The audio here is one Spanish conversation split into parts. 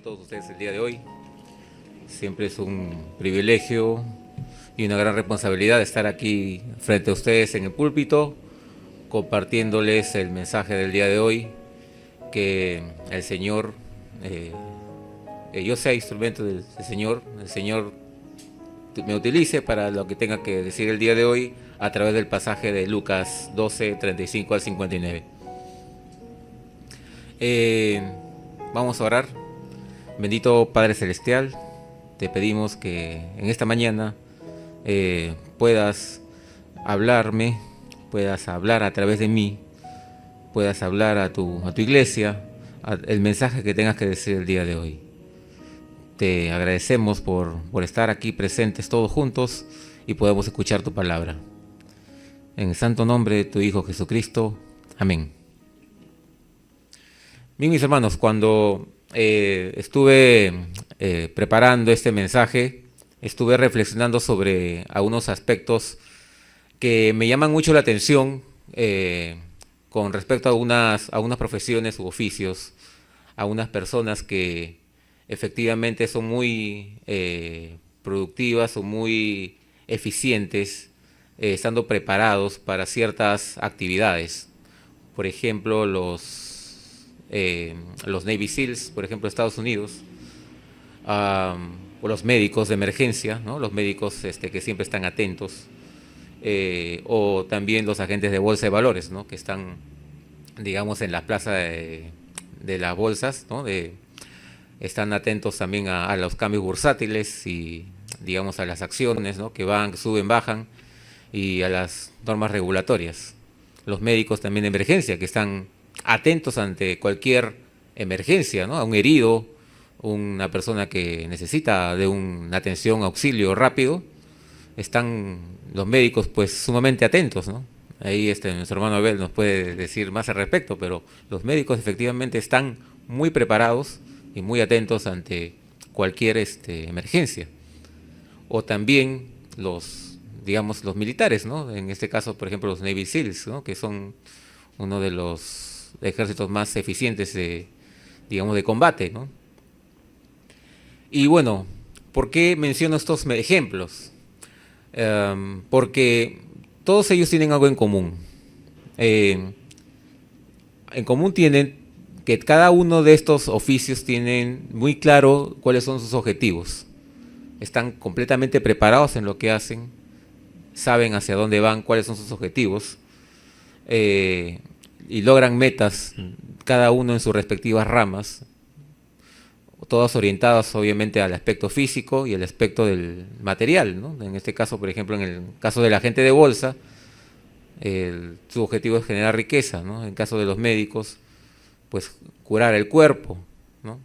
todos ustedes el día de hoy. Siempre es un privilegio y una gran responsabilidad estar aquí frente a ustedes en el púlpito, compartiéndoles el mensaje del día de hoy, que el Señor, yo sea instrumento del Señor, el Señor me utilice para lo que tenga que decir el día de hoy a través del pasaje de Lucas 12, 35 al 59. Vamos a orar. Bendito Padre Celestial, te pedimos que en esta mañana puedas hablarme, puedas hablar a través de mí, puedas hablar a tu iglesia, el mensaje que tengas que decir el día de hoy. Te agradecemos por estar aquí presentes todos juntos y podemos escuchar tu palabra. En el santo nombre de tu Hijo Jesucristo. Amén. Bien, mis hermanos, cuando estuve preparando este mensaje, estuve reflexionando sobre algunos aspectos que me llaman mucho la atención con respecto a unas profesiones u oficios, a unas personas que efectivamente son muy productivas o muy eficientes, estando preparados para ciertas actividades. Por ejemplo, los Navy SEALs, por ejemplo, de Estados Unidos, o los médicos de emergencia, ¿no? Los médicos que siempre están atentos, o también los agentes de bolsa de valores, ¿no? Que están, digamos, en la plaza de las bolsas, ¿no? Están atentos también a los cambios bursátiles y, digamos, a las acciones, ¿no? Que van, suben, bajan, y a las normas regulatorias. Los médicos también de emergencia, que están atentos ante cualquier emergencia, ¿no? A un herido, una persona que necesita de una atención, auxilio rápido, están los médicos pues sumamente atentos, ¿no? Ahí nuestro hermano Abel nos puede decir más al respecto, pero los médicos efectivamente están muy preparados y muy atentos ante cualquier emergencia. O también los militares, ¿no? En este caso, por ejemplo, los Navy SEALs, ¿no? Que son uno de los ejércitos más eficientes de combate, ¿no? Y bueno, ¿por qué menciono estos ejemplos? Porque todos ellos tienen algo en común. En común tienen que cada uno de estos oficios tienen muy claro cuáles son sus objetivos. Están completamente preparados en lo que hacen, saben hacia dónde van, cuáles son sus objetivos, y logran metas, cada uno en sus respectivas ramas, todas orientadas obviamente al aspecto físico y al aspecto del material, ¿no? En este caso, por ejemplo, en el caso del agente de bolsa, su objetivo es generar riqueza, ¿no? En el caso de los médicos, pues curar el cuerpo, ¿no?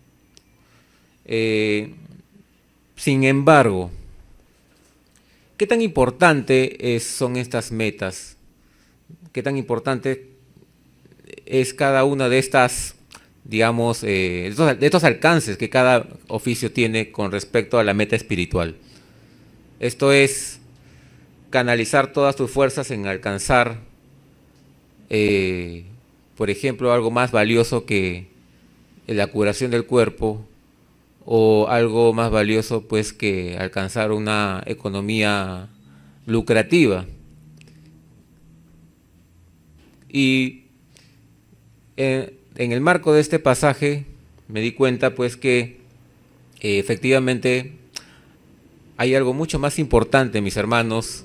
Sin embargo, ¿qué tan importante son estas metas? ¿Qué tan importante es cada una de estas, digamos, de estos alcances que cada oficio tiene con respecto a la meta espiritual? Esto es canalizar todas tus fuerzas en alcanzar, por ejemplo, algo más valioso que la curación del cuerpo, o algo más valioso pues que alcanzar una economía lucrativa. Y en el marco de este pasaje me di cuenta pues que efectivamente hay algo mucho más importante, mis hermanos,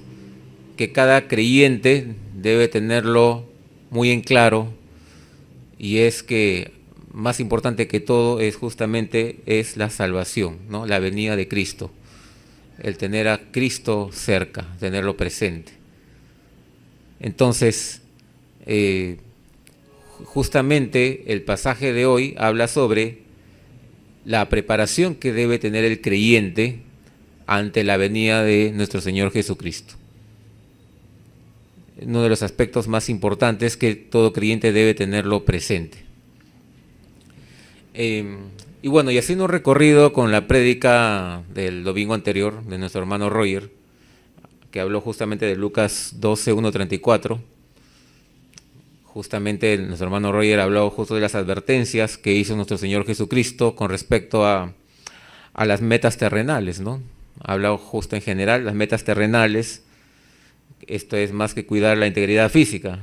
que cada creyente debe tenerlo muy en claro, y es que más importante que todo es justamente la salvación, ¿no? La venida de Cristo, el tener a Cristo cerca, tenerlo presente. Entonces, justamente el pasaje de hoy habla sobre la preparación que debe tener el creyente ante la venida de nuestro Señor Jesucristo. Uno de los aspectos más importantes que todo creyente debe tenerlo presente. Y bueno, y haciendo un recorrido con la prédica del domingo anterior de nuestro hermano Roger, que habló justamente de Lucas 12, 1, 34, justamente nuestro hermano Roger habló justo de las advertencias que hizo nuestro Señor Jesucristo con respecto a las metas terrenales, ¿no? Ha hablado justo en general, las metas terrenales, esto es más que cuidar la integridad física.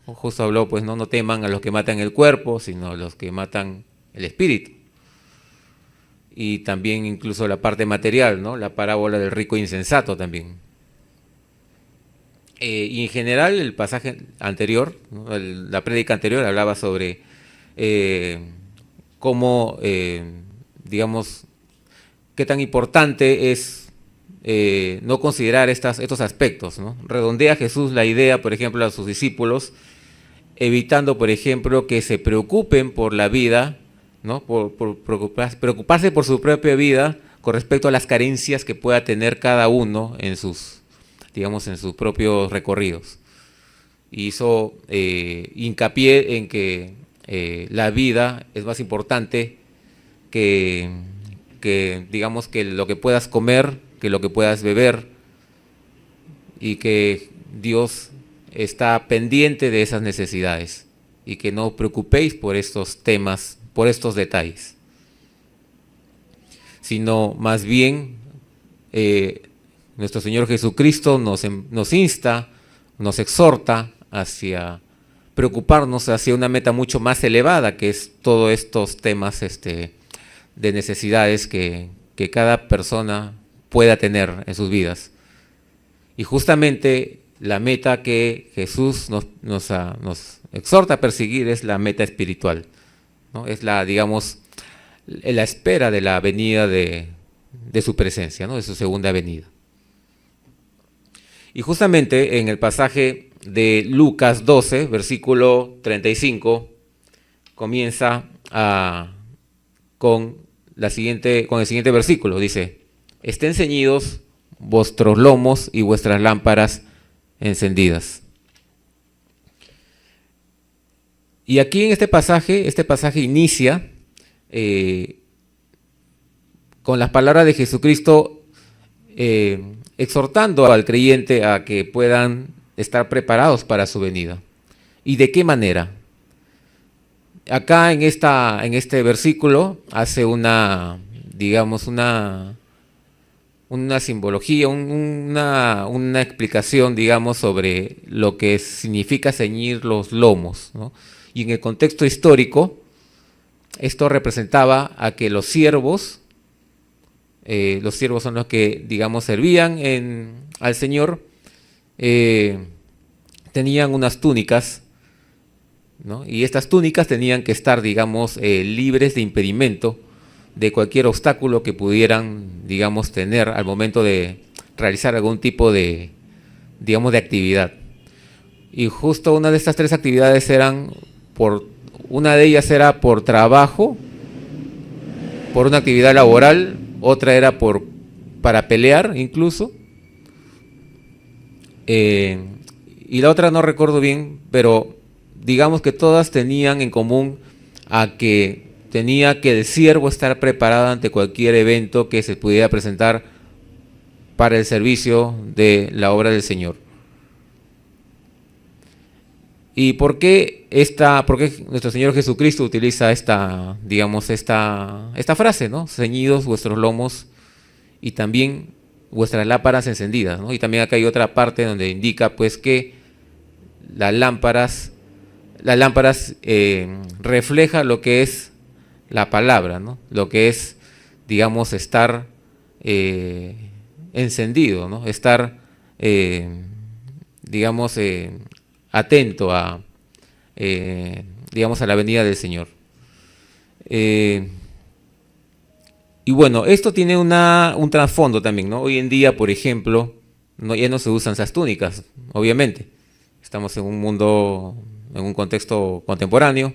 Justo habló, pues no teman a los que matan el cuerpo, sino a los que matan el espíritu. Y también incluso la parte material, ¿no? La parábola del rico insensato también. Y en general el pasaje anterior, ¿no? La prédica anterior hablaba sobre cómo, digamos, qué tan importante es no considerar estos aspectos, ¿no? Redondea Jesús la idea, por ejemplo, a sus discípulos, evitando, por ejemplo, que se preocupen por la vida, ¿no? Por preocuparse por su propia vida con respecto a las carencias que pueda tener cada uno en sus, digamos, en sus propios recorridos. Hizo hincapié en que la vida es más importante que digamos que lo que puedas comer, que lo que puedas beber, y que Dios está pendiente de esas necesidades y que no os preocupéis por estos temas, por estos detalles, sino más bien nuestro Señor Jesucristo nos insta, nos exhorta hacia preocuparnos hacia una meta mucho más elevada, que es todos estos temas de necesidades que cada persona pueda tener en sus vidas. Y justamente la meta que Jesús nos exhorta a perseguir es la meta espiritual, ¿no? Es la, digamos, la espera de la venida de su presencia, ¿no? De su segunda venida. Y justamente en el pasaje de Lucas 12, versículo 35, comienza con el siguiente versículo. Dice: estén ceñidos vuestros lomos y vuestras lámparas encendidas. Y aquí en este pasaje inicia con las palabras de Jesucristo, exhortando al creyente a que puedan estar preparados para su venida. ¿Y de qué manera? Acá en este versículo hace una simbología, una explicación, digamos, sobre lo que significa ceñir los lomos, ¿no? Y en el contexto histórico, esto representaba a que los siervos son los que, digamos, servían al Señor, tenían unas túnicas, ¿no? Y estas túnicas tenían que estar, digamos, libres de impedimento, de cualquier obstáculo que pudieran, digamos, tener al momento de realizar algún tipo de, digamos, de actividad. Y justo una de estas tres actividades una de ellas era por trabajo, por una actividad laboral, otra era para pelear incluso, y la otra no recuerdo bien, pero digamos que todas tenían en común a que tenía que el siervo estar preparado ante cualquier evento que se pudiera presentar para el servicio de la obra del Señor. ¿Y por qué nuestro Señor Jesucristo utiliza esta frase, ¿no? Ceñidos vuestros lomos y también vuestras lámparas encendidas, ¿no? Y también acá hay otra parte donde indica, pues, que las lámparas refleja lo que es la palabra, ¿no? Lo que es, digamos, estar encendido, ¿no? Estar, digamos, atento digamos, a la venida del Señor. Y bueno, esto tiene un trasfondo también, ¿no? Hoy en día, por ejemplo, ya no se usan esas túnicas, obviamente. Estamos en un mundo, en un contexto contemporáneo,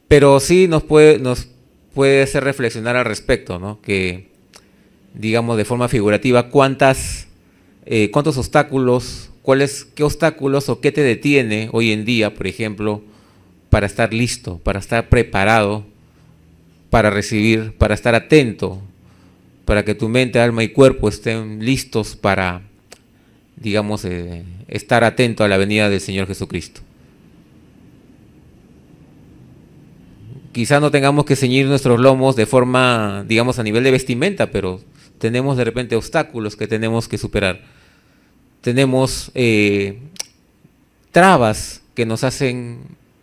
pero sí nos puede hacer reflexionar al respecto, ¿no? Que, digamos, de forma figurativa, cuántos obstáculos, qué obstáculos o qué te detiene hoy en día, por ejemplo, para estar listo, para estar preparado, para recibir, para estar atento, para que tu mente, alma y cuerpo estén listos para, digamos, estar atento a la venida del Señor Jesucristo. Quizá no tengamos que ceñir nuestros lomos de forma, digamos, a nivel de vestimenta, pero tenemos de repente obstáculos que tenemos que superar. Tenemos trabas que nos hacen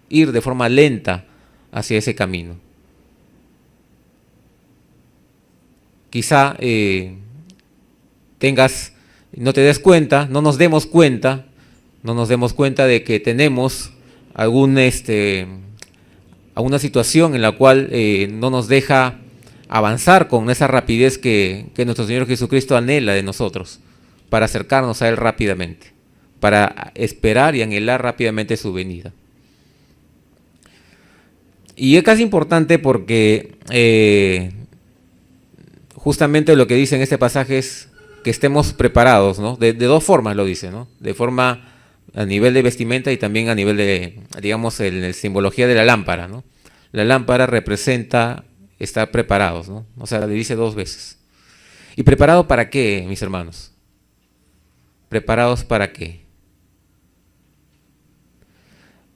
ir de forma lenta hacia ese camino. Quizá no te des cuenta, no nos demos cuenta de que tenemos alguna situación en la cual no nos deja avanzar con esa rapidez que nuestro Señor Jesucristo anhela de nosotros, para acercarnos a Él rápidamente, para esperar y anhelar rápidamente su venida. Y es casi importante porque justamente lo que dice en este pasaje es que estemos preparados, ¿no? De dos formas lo dice, ¿no? De forma a nivel de vestimenta y también a nivel de, digamos, en simbología de la lámpara, ¿no? La lámpara representa estar preparados, ¿no? O sea, le dice dos veces. ¿Y preparado para qué, mis hermanos? ¿Preparados para qué?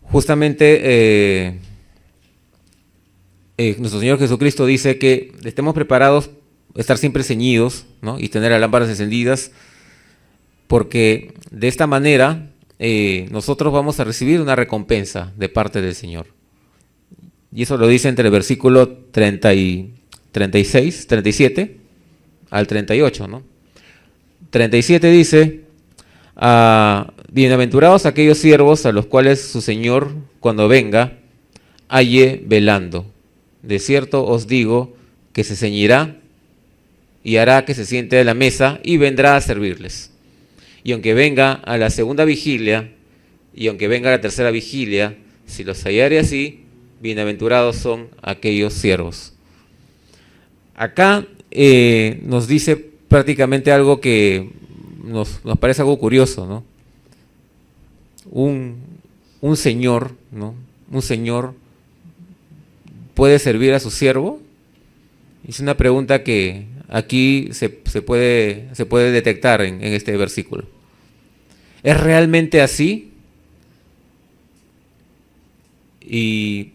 Justamente nuestro Señor Jesucristo dice que estemos preparados, estar siempre ceñidos, ¿no? Y tener las lámparas encendidas, porque de esta manera nosotros vamos a recibir una recompensa de parte del Señor. Y eso lo dice entre el versículo 37 al 38, ¿no? 37 dice: bienaventurados aquellos siervos a los cuales su Señor, cuando venga, halle velando. De cierto os digo que se ceñirá y hará que se siente a la mesa y vendrá a servirles. Y aunque venga a la segunda vigilia y aunque venga a la tercera vigilia, si los hallare así, bienaventurados son aquellos siervos. Acá nos dice prácticamente algo que nos parece algo curioso, ¿no? Un señor, ¿no? Un señor puede servir a su siervo. Es una pregunta que aquí se puede detectar en este versículo. ¿Es realmente así? ¿Y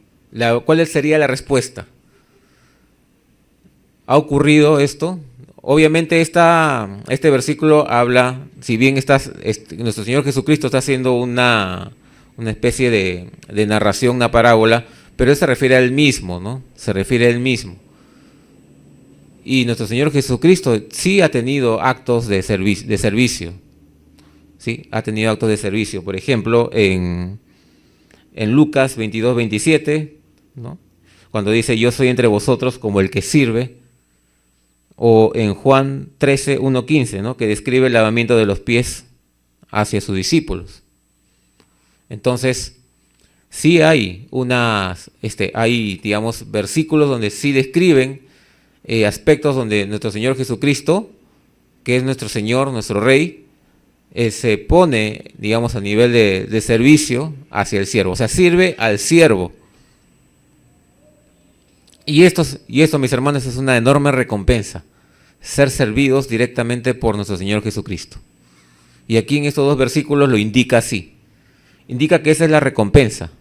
cuál sería la respuesta? ¿Ha ocurrido esto? Obviamente este versículo habla, si bien nuestro Señor Jesucristo está haciendo una especie de narración, una parábola, pero él se refiere a él mismo, ¿no? Se refiere a él mismo. Y nuestro Señor Jesucristo sí ha tenido actos de servicio. Sí, ha tenido actos de servicio. Por ejemplo, en Lucas 22:27, ¿no? Cuando dice: yo soy entre vosotros como el que sirve. O en Juan 13:1-15, ¿no? Que describe el lavamiento de los pies hacia sus discípulos. Entonces, sí hay digamos, versículos donde sí describen aspectos donde nuestro Señor Jesucristo, que es nuestro Señor, nuestro Rey, se pone, digamos, a nivel de servicio hacia el siervo. O sea, sirve al siervo. Y esto, mis hermanos, es una enorme recompensa, ser servidos directamente por nuestro Señor Jesucristo. Y aquí en estos dos versículos lo indica así. Indica que esa es la recompensa,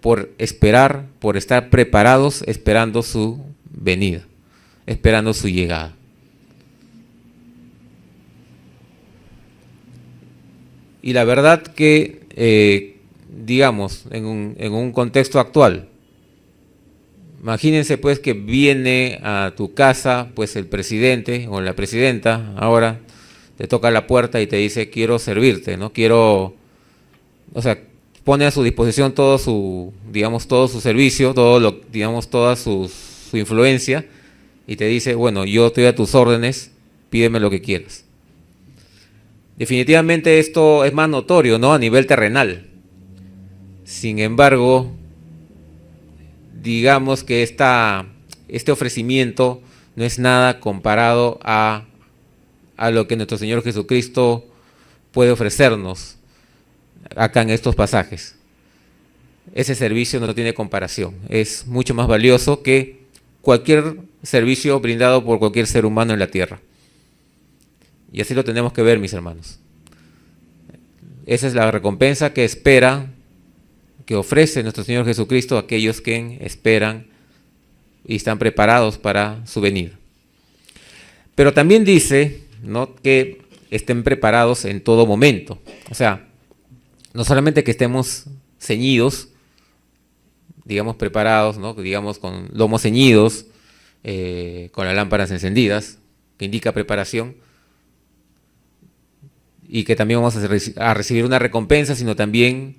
por esperar, por estar preparados, esperando su venida, esperando su llegada. Y la verdad que, digamos, en un contexto actual, imagínense pues que viene a tu casa pues el presidente o la presidenta, ahora te toca la puerta y te dice: quiero servirte, ¿no? O sea, pone a su disposición todo su servicio, toda su influencia, y te dice: bueno, yo estoy a tus órdenes, pídeme lo que quieras. Definitivamente esto es más notorio, ¿no? A nivel terrenal. Sin embargo, digamos que este ofrecimiento no es nada comparado a lo que nuestro Señor Jesucristo puede ofrecernos acá en estos pasajes. Ese servicio no tiene comparación, es mucho más valioso que cualquier servicio brindado por cualquier ser humano en la tierra. Y así lo tenemos que ver, mis hermanos. Esa es la recompensa que espera que ofrece nuestro Señor Jesucristo a aquellos que esperan y están preparados para su venida. Pero también dice, ¿no?, que estén preparados en todo momento. O sea, no solamente que estemos ceñidos, digamos preparados, ¿no?, digamos con lomos ceñidos, con las lámparas encendidas, que indica preparación, y que también vamos a recibir una recompensa, sino también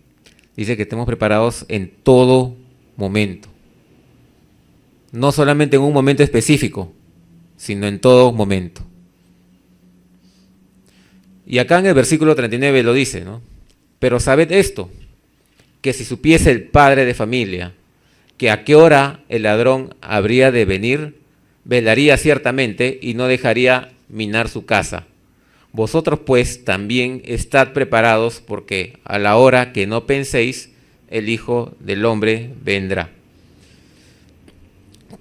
dice que estemos preparados en todo momento. No solamente en un momento específico, sino en todo momento. Y acá en el versículo 39 lo dice, ¿no? Pero sabed esto, que si supiese el padre de familia que a qué hora el ladrón habría de venir, velaría ciertamente y no dejaría minar su casa. Vosotros pues también estad preparados, porque a la hora que no penséis, el Hijo del Hombre vendrá.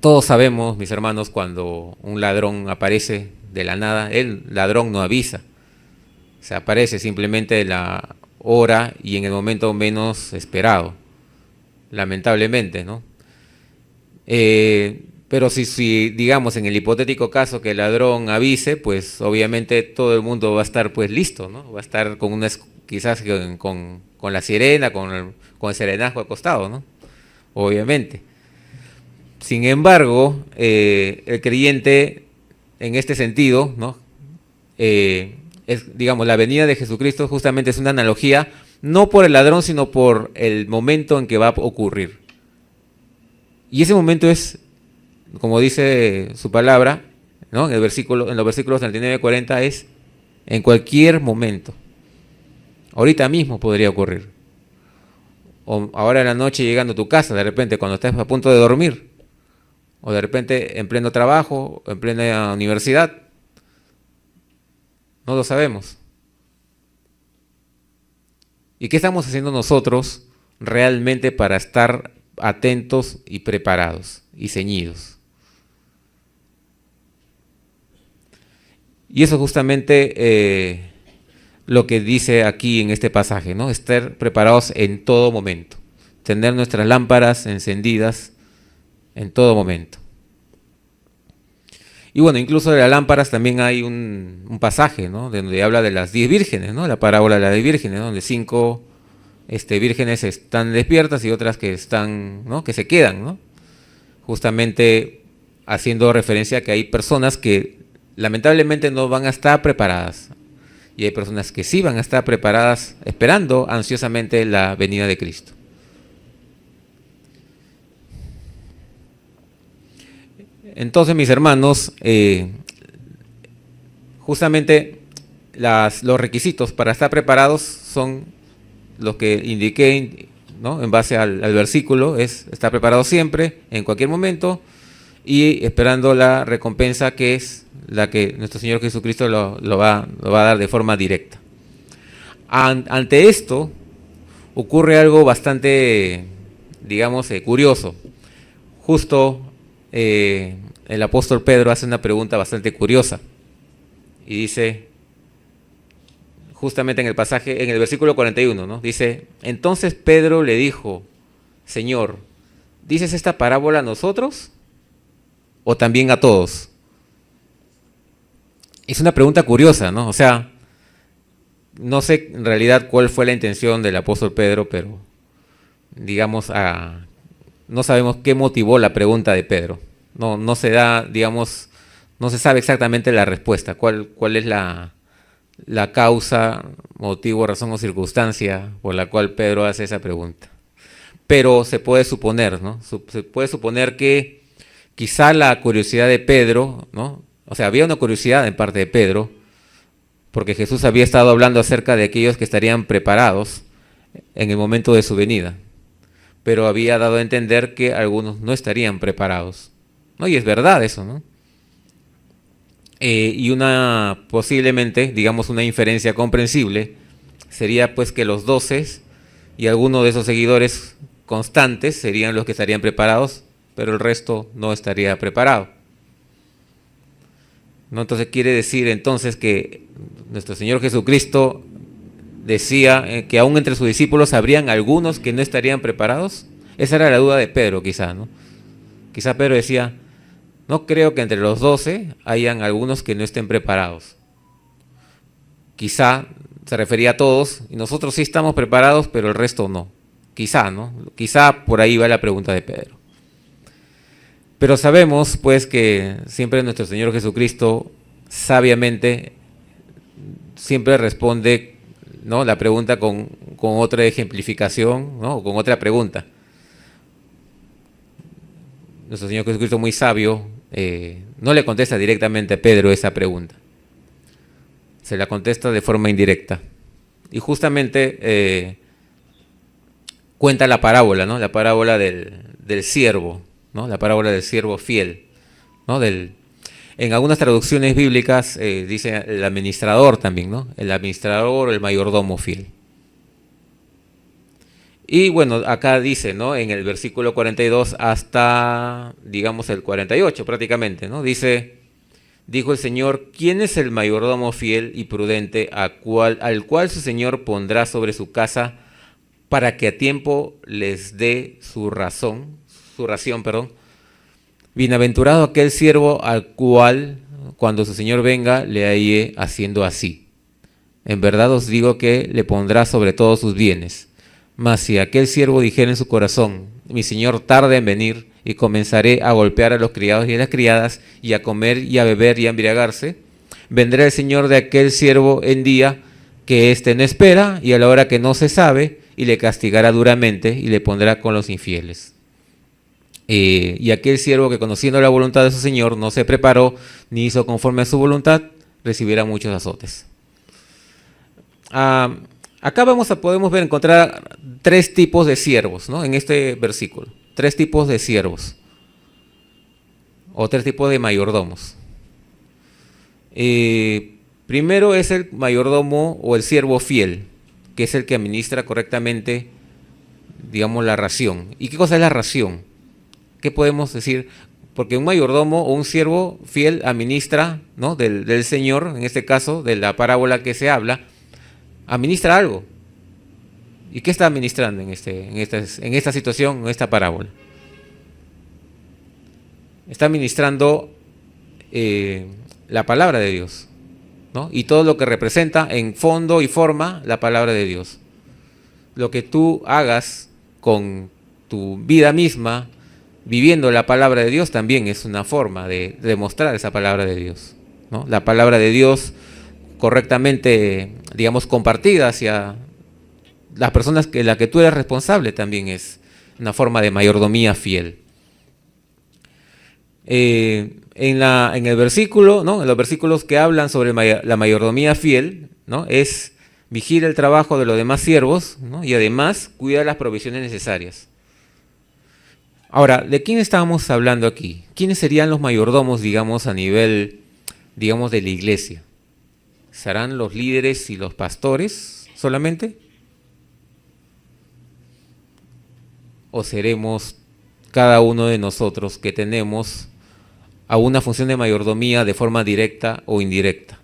Todos sabemos, mis hermanos, cuando un ladrón aparece de la nada, el ladrón no avisa. Se aparece simplemente la hora y en el momento menos esperado, lamentablemente, ¿no? Pero si digamos en el hipotético caso que el ladrón avise, pues obviamente todo el mundo va a estar pues listo, ¿no? Va a estar con quizás con la sirena, con el serenazgo acostado, ¿no? Obviamente. Sin embargo, el creyente en este sentido, ¿no?, digamos, la venida de Jesucristo justamente es una analogía, no por el ladrón, sino por el momento en que va a ocurrir. Y ese momento es, como dice su palabra, ¿no?, en los versículos 39 y 40, es en cualquier momento. Ahorita mismo podría ocurrir. O ahora en la noche llegando a tu casa, de repente cuando estás a punto de dormir. O de repente en pleno trabajo, en plena universidad. No lo sabemos. ¿Y qué estamos haciendo nosotros realmente para estar atentos y preparados y ceñidos? Y eso es justamente lo que dice aquí en este pasaje, ¿no? Estar preparados en todo momento. Tener nuestras lámparas encendidas en todo momento. Y bueno, incluso de las lámparas también hay un pasaje, ¿no?, donde habla de las 10 vírgenes, ¿no?, la parábola de las 10 vírgenes, ¿no?, donde 5 vírgenes están despiertas y otras que están, ¿no?, que se quedan, ¿no?, justamente haciendo referencia a que hay personas que lamentablemente no van a estar preparadas y hay personas que sí van a estar preparadas esperando ansiosamente la venida de Cristo. Entonces, mis hermanos, justamente los requisitos para estar preparados son los que indiqué, ¿no?, en base al versículo, es estar preparado siempre, en cualquier momento, y esperando la recompensa que es la que nuestro Señor Jesucristo lo va a dar de forma directa. Ante esto, ocurre algo bastante, digamos, curioso. Justo el apóstol Pedro hace una pregunta bastante curiosa y dice, justamente en el pasaje, en el versículo 41, ¿no?, dice, entonces Pedro le dijo, Señor, ¿dices esta parábola a nosotros o también a todos? Es una pregunta curiosa, ¿no? O sea, no sé en realidad cuál fue la intención del apóstol Pedro, pero digamos, no sabemos qué motivó la pregunta de Pedro. No se da, digamos, no se sabe exactamente la respuesta, cuál es la causa, motivo, razón o circunstancia por la cual Pedro hace esa pregunta. Pero se puede suponer, ¿no? Se puede suponer que quizá la curiosidad de Pedro, ¿no?, o sea, había una curiosidad en parte de Pedro, porque Jesús había estado hablando acerca de aquellos que estarían preparados en el momento de su venida, pero había dado a entender que algunos no estarían preparados, ¿no? Y es verdad eso, ¿no? Y posiblemente, digamos, una inferencia comprensible sería pues que los 12 y algunos de esos seguidores constantes serían los que estarían preparados, pero el resto no estaría preparado, ¿no? Entonces quiere decir entonces que nuestro Señor Jesucristo decía que aún entre sus discípulos habrían algunos que no estarían preparados. Esa era la duda de Pedro, quizá, ¿no? Quizá Pedro decía, no creo que entre los 12 hayan algunos que no estén preparados. Quizá se refería a todos, y nosotros sí estamos preparados, pero el resto no. Quizá, ¿no? Quizá por ahí va la pregunta de Pedro. Pero sabemos, pues, que siempre nuestro Señor Jesucristo, sabiamente, siempre responde, ¿no?, la pregunta con otra ejemplificación, ¿no?, con otra pregunta. Nuestro Señor Jesucristo, muy sabio, no le contesta directamente a Pedro esa pregunta. Se la contesta de forma indirecta. Y justamente cuenta la parábola, ¿no?, la parábola del siervo, ¿no?, la parábola del siervo fiel, ¿no?, en algunas traducciones bíblicas dice el administrador también, ¿no?, el administrador o el mayordomo fiel. Y bueno, acá dice, ¿no?, en el versículo 42 hasta, digamos, el 48 prácticamente, ¿no?, dice, dijo el Señor, ¿quién es el mayordomo fiel y prudente al cual su Señor pondrá sobre su casa para que a tiempo les dé su ración? Bienaventurado aquel siervo al cual, cuando su Señor venga, le halle haciendo así. En verdad os digo que le pondrá sobre todos sus bienes. Mas si aquel siervo dijera en su corazón, mi Señor tarda en venir, y comenzaré a golpear a los criados y a las criadas, y a comer y a beber y a embriagarse, vendrá el Señor de aquel siervo en día que éste no espera, y a la hora que no se sabe, y le castigará duramente, y le pondrá con los infieles. Y aquel siervo que, conociendo la voluntad de su Señor, no se preparó, ni hizo conforme a su voluntad, recibirá muchos azotes. Acá podemos encontrar tres tipos de siervos, ¿no?, en este versículo. Tres tipos de siervos. O tres tipos de mayordomos. Primero es el mayordomo o el siervo fiel, que es el que administra correctamente, digamos, la ración. ¿Y qué cosa es la ración? ¿Qué podemos decir? Porque un mayordomo o un siervo fiel administra, ¿no?, del Señor, en este caso, de la parábola que se habla, administra algo. ¿Y qué está administrando en esta situación, en esta parábola? Está administrando la palabra de Dios, ¿no?, y todo lo que representa en fondo y forma la palabra de Dios. Lo que tú hagas con tu vida misma, viviendo la palabra de Dios, también es una forma de demostrar esa palabra de Dios, ¿no? La palabra de Dios correctamente, digamos, compartida hacia las personas de las que tú eres responsable, también es una forma de mayordomía fiel. En el versículo, ¿no?, en los versículos que hablan sobre la mayordomía fiel, ¿no?, es vigila el trabajo de los demás siervos, ¿no?, y además cuida las provisiones necesarias. Ahora, ¿de quién estábamos hablando aquí? ¿Quiénes serían los mayordomos, digamos, a nivel, digamos, de la iglesia? ¿Serán los líderes y los pastores solamente? ¿O seremos cada uno de nosotros que tenemos a una función de mayordomía de forma directa o indirecta?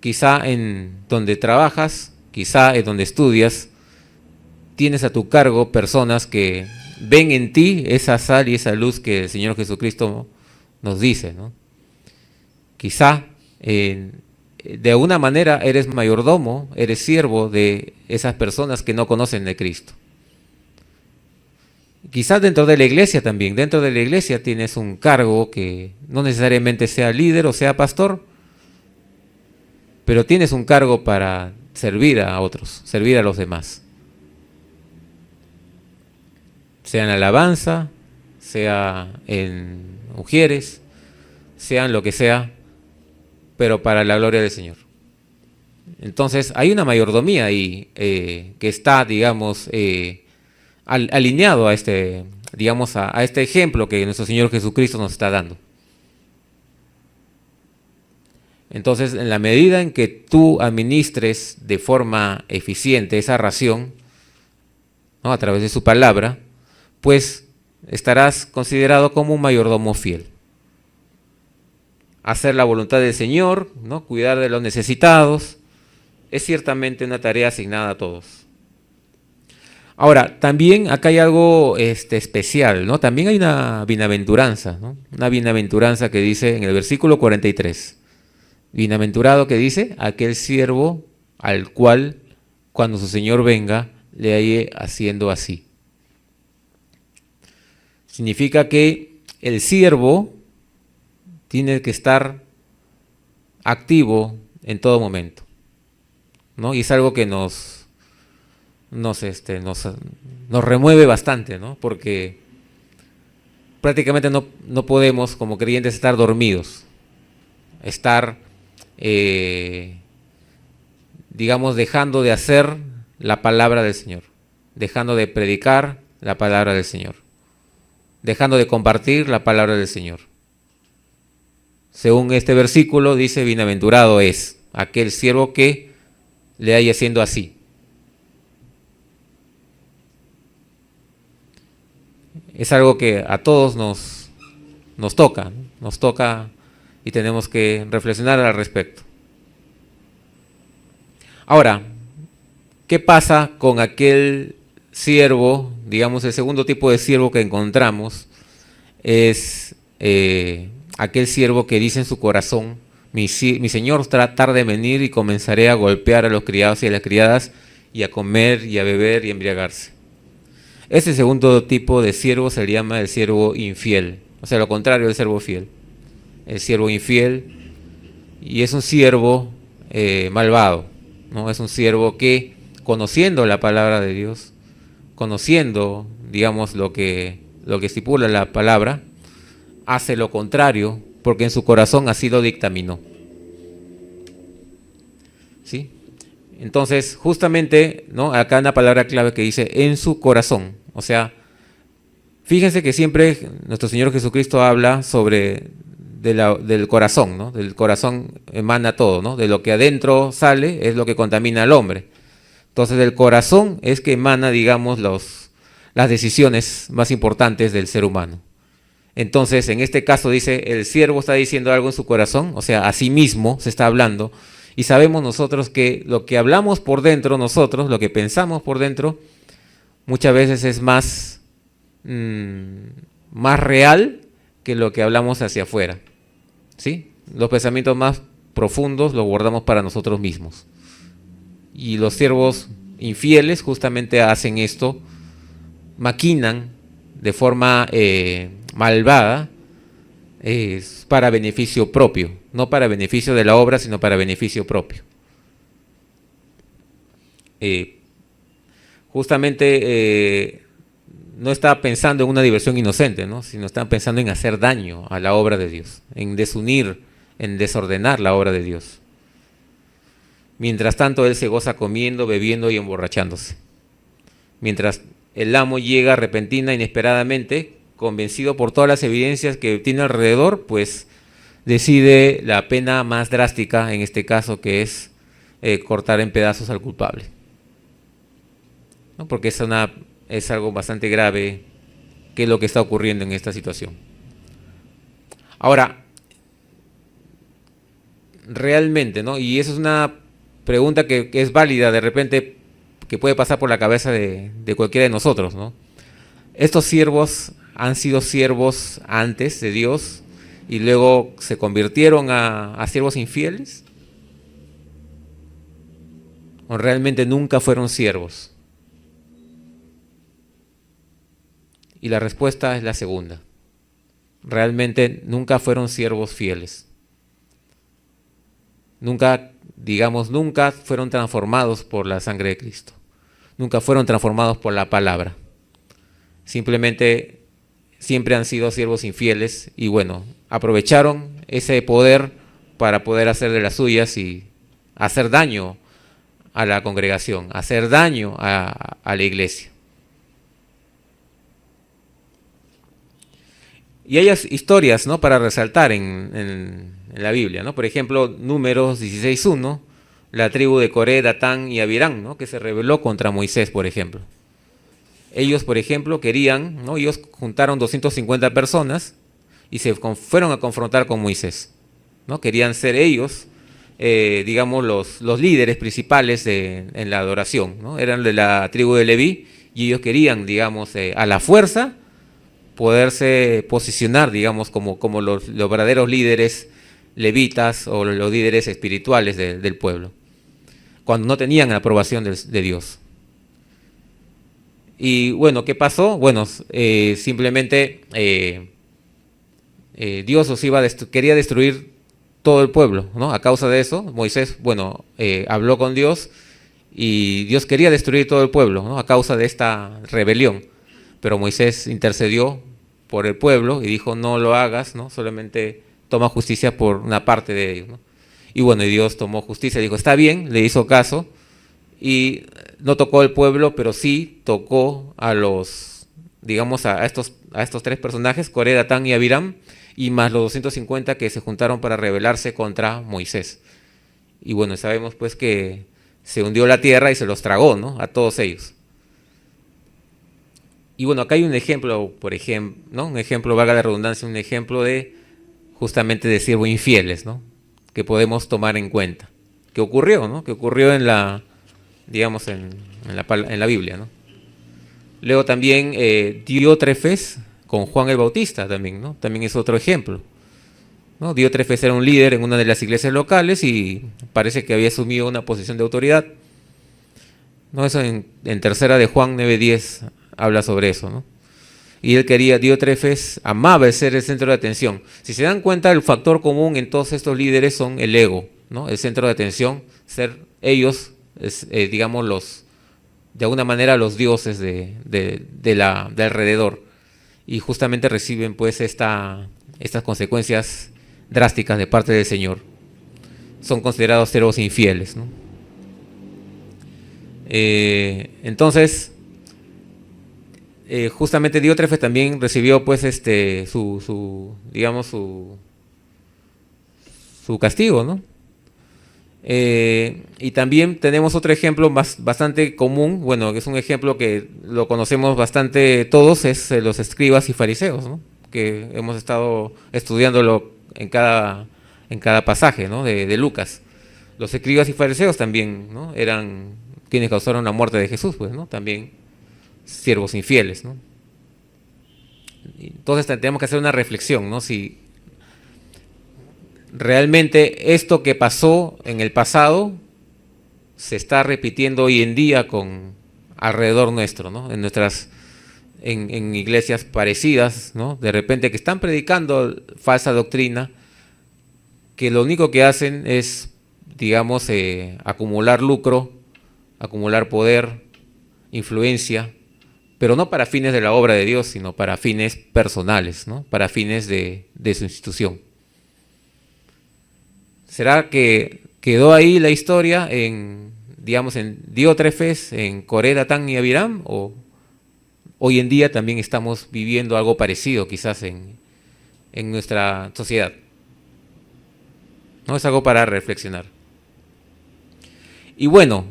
Quizá en donde trabajas, quizá en donde estudias, tienes a tu cargo personas que ven en ti esa sal y esa luz que el Señor Jesucristo nos dice, ¿no? Quizá de alguna manera eres mayordomo, eres siervo de esas personas que no conocen de Cristo. Quizás dentro de la iglesia también, dentro de la iglesia tienes un cargo que no necesariamente sea líder o sea pastor, pero tienes un cargo para servir a otros, servir a los demás. Sea en alabanza, sea en mujeres, sea en lo que sea, pero para la gloria del Señor. Entonces hay una mayordomía ahí que está, digamos, alineado a este, digamos, a este ejemplo que nuestro Señor Jesucristo nos está dando. Entonces, en la medida en que tú administres de forma eficiente esa ración, ¿no?, a través de su palabra, pues estarás considerado como un mayordomo fiel. hacer la voluntad del Señor, ¿no? Cuidar de los necesitados, es ciertamente una tarea asignada a todos. Ahora, también acá hay algo especial, ¿no? También hay una bienaventuranza, ¿no? Una bienaventuranza que dice en el versículo 43. Bienaventurado, que dice, aquel siervo al cual cuando su Señor venga le halle haciendo así. Significa que el siervo tiene que estar activo en todo momento, ¿no? Y es algo que nos remueve bastante, ¿no? Porque prácticamente no podemos como creyentes estar dormidos, estar, digamos, dejando de hacer la palabra del Señor, dejando de predicar la palabra del Señor, dejando de compartir la palabra del Señor. Según este versículo dice, bienaventurado es aquel siervo que le haya haciendo así. Es algo que a todos nos toca y tenemos que reflexionar al respecto. Ahora, ¿qué pasa con aquel siervo? Digamos, el segundo tipo de siervo que encontramos es aquel siervo que dice en su corazón, mi señor tarde en venir y comenzaré a golpear a los criados y a las criadas y a comer y a beber y a embriagarse. Ese segundo tipo de siervo se le llama el siervo infiel, o sea, lo contrario del siervo fiel. El siervo infiel, y es un siervo malvado, ¿no? Es un siervo que, conociendo la palabra de Dios, conociendo, digamos, lo que estipula la palabra, hace lo contrario, porque en su corazón así lo dictaminó. ¿Sí? Entonces, justamente, ¿no? Acá una palabra clave que dice en su corazón. O sea, fíjense que siempre nuestro Señor Jesucristo habla sobre del corazón, ¿no? Del corazón emana todo, ¿no? De lo que adentro sale es lo que contamina al hombre. Entonces, del corazón es que emana, digamos, las decisiones más importantes del ser humano. Entonces, en este caso dice, el siervo está diciendo algo en su corazón, o sea, a sí mismo se está hablando. Y sabemos nosotros que lo que hablamos por dentro nosotros, lo que pensamos por dentro, muchas veces es más real que lo que hablamos hacia afuera. ¿Sí? Los pensamientos más profundos los guardamos para nosotros mismos. Y los siervos infieles justamente hacen esto, maquinan de forma malvada, para beneficio propio, no para beneficio de la obra, sino para beneficio propio. Justamente no está pensando en una diversión inocente, ¿no? Sino está pensando en hacer daño a la obra de Dios, en desunir, en desordenar la obra de Dios. Mientras tanto, él se goza comiendo, bebiendo y emborrachándose. Mientras el amo llega repentina, inesperadamente, convencido por todas las evidencias que tiene alrededor, pues decide la pena más drástica, en este caso, que es cortar en pedazos al culpable, ¿no? Porque es algo bastante grave que es lo que está ocurriendo en esta situación. Ahora, realmente, ¿no? Y eso es una pregunta que es válida de repente, que puede pasar por la cabeza de cualquiera de nosotros, ¿no? Estos siervos han sido siervos antes de Dios y luego se convirtieron a siervos infieles, o realmente nunca fueron siervos. Y la respuesta es la segunda. Realmente nunca fueron siervos fieles. Nunca fueron transformados por la sangre de Cristo. Nunca fueron transformados por la palabra. Simplemente siempre han sido siervos infieles y bueno, aprovecharon ese poder para poder hacer de las suyas y hacer daño a la congregación, hacer daño a la iglesia. Y hay historias, ¿no?, para resaltar en la Biblia, ¿no? Por ejemplo, Números 16:1, la tribu de Coré, Datán y Abirán, ¿no?, que se rebeló contra Moisés, por ejemplo. Ellos, por ejemplo, querían, ¿no?, ellos juntaron 250 personas y se fueron a confrontar con Moisés. ¿no? Querían ser ellos, digamos, los líderes principales en la adoración, ¿no? Eran de la tribu de Leví y ellos querían, digamos, a la fuerza poderse posicionar, digamos, como los verdaderos líderes levitas o los líderes espirituales del pueblo, cuando no tenían la aprobación de Dios. Y bueno, ¿qué pasó? Bueno, simplemente Dios quería destruir todo el pueblo, ¿no? A causa de eso, Moisés, bueno, habló con Dios y Dios quería destruir todo el pueblo, ¿no? A causa de esta rebelión. Pero Moisés intercedió por el pueblo y dijo, no lo hagas, ¿no? Solamente toma justicia por una parte de ellos, ¿no? Y bueno, y Dios tomó justicia, dijo, está bien, le hizo caso y no tocó al pueblo, pero sí tocó a los, digamos, a estos tres personajes, Coré, Datán y Abiram, y más los 250 que se juntaron para rebelarse contra Moisés. Y bueno, sabemos pues que se hundió la tierra y se los tragó, ¿no? A todos ellos. Y bueno, acá hay un ejemplo, por ejemplo, ¿no? Un ejemplo, valga la redundancia, un ejemplo de justamente de siervos infieles, ¿no? Que podemos tomar en cuenta. Que ocurrió, ¿no? Que ocurrió en la, digamos, en la Biblia, ¿no? Luego también Diótrefes con Juan el Bautista también, ¿no? También es otro ejemplo, ¿no? Diótrefes era un líder en una de las iglesias locales y parece que había asumido una posición de autoridad, ¿no? Eso en tercera de Juan 9:10 habla sobre eso, ¿no? Y él quería, Diótrefes amaba ser el centro de atención. Si se dan cuenta, el factor común en todos estos líderes son el ego, ¿no? El centro de atención, ser ellos, digamos, de alguna manera los dioses de alrededor. Y justamente reciben pues estas consecuencias drásticas de parte del Señor. Son considerados siervos infieles, ¿no? Entonces, justamente Diótrefes también recibió pues su castigo, ¿no? Y también tenemos otro ejemplo bastante común, bueno, que es un ejemplo que lo conocemos bastante todos, es los escribas y fariseos, ¿no? Que hemos estado estudiándolo en cada pasaje, ¿no? de Lucas. Los escribas y fariseos también, ¿no? Eran quienes causaron la muerte de Jesús, pues, ¿no? También siervos infieles, ¿no? Entonces tenemos que hacer una reflexión, ¿no? Si realmente esto que pasó en el pasado se está repitiendo hoy en día alrededor nuestro, ¿no? En iglesias parecidas, ¿no? De repente que están predicando falsa doctrina, que lo único que hacen es, digamos, acumular lucro, acumular poder, influencia, pero no para fines de la obra de Dios, sino para fines personales, ¿no? Para fines de su institución. ¿Será que quedó ahí la historia en Diótrefes, en Coré, Datán y Abiram? ¿O hoy en día también estamos viviendo algo parecido quizás en nuestra sociedad? ¿No? Es algo para reflexionar. Y bueno,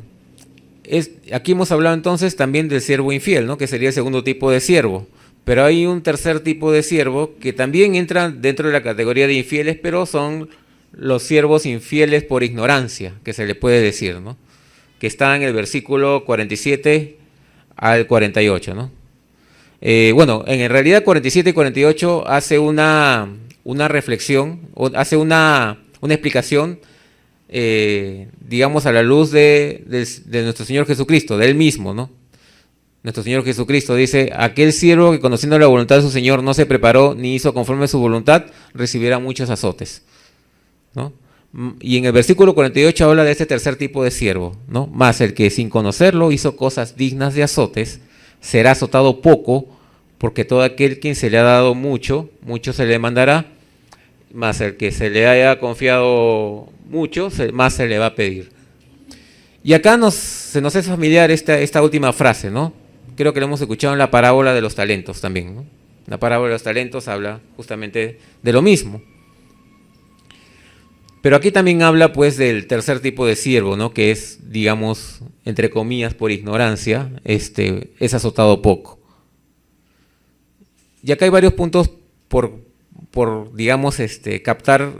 aquí hemos hablado entonces también del siervo infiel, ¿no? Que sería el segundo tipo de siervo. Pero hay un tercer tipo de siervo que también entra dentro de la categoría de infieles, pero son los siervos infieles por ignorancia, que se le puede decir, ¿no? Que está en el versículo 47 al 48, ¿no? Bueno, en realidad 47 y 48 hace una reflexión, hace una explicación, digamos, a la luz de nuestro Señor Jesucristo, de Él mismo, ¿no? Nuestro Señor Jesucristo dice, aquel siervo que conociendo la voluntad de su Señor no se preparó ni hizo conforme a su voluntad, recibirá muchos azotes, ¿no? Y en el versículo 48 habla de este tercer tipo de siervo, ¿no? Mas el que sin conocerlo hizo cosas dignas de azotes, será azotado poco, porque todo aquel quien se le ha dado mucho, mucho se le mandará, mas el que se le haya confiado mucho, más se le va a pedir. Y acá se nos es familiar esta última frase, ¿no? Creo que lo hemos escuchado en la parábola de los talentos también, ¿no? La parábola de los talentos habla justamente de lo mismo. Pero aquí también habla pues del tercer tipo de siervo, ¿no? Que es, digamos, entre comillas, por ignorancia, es azotado poco. Y acá hay varios puntos por digamos, captar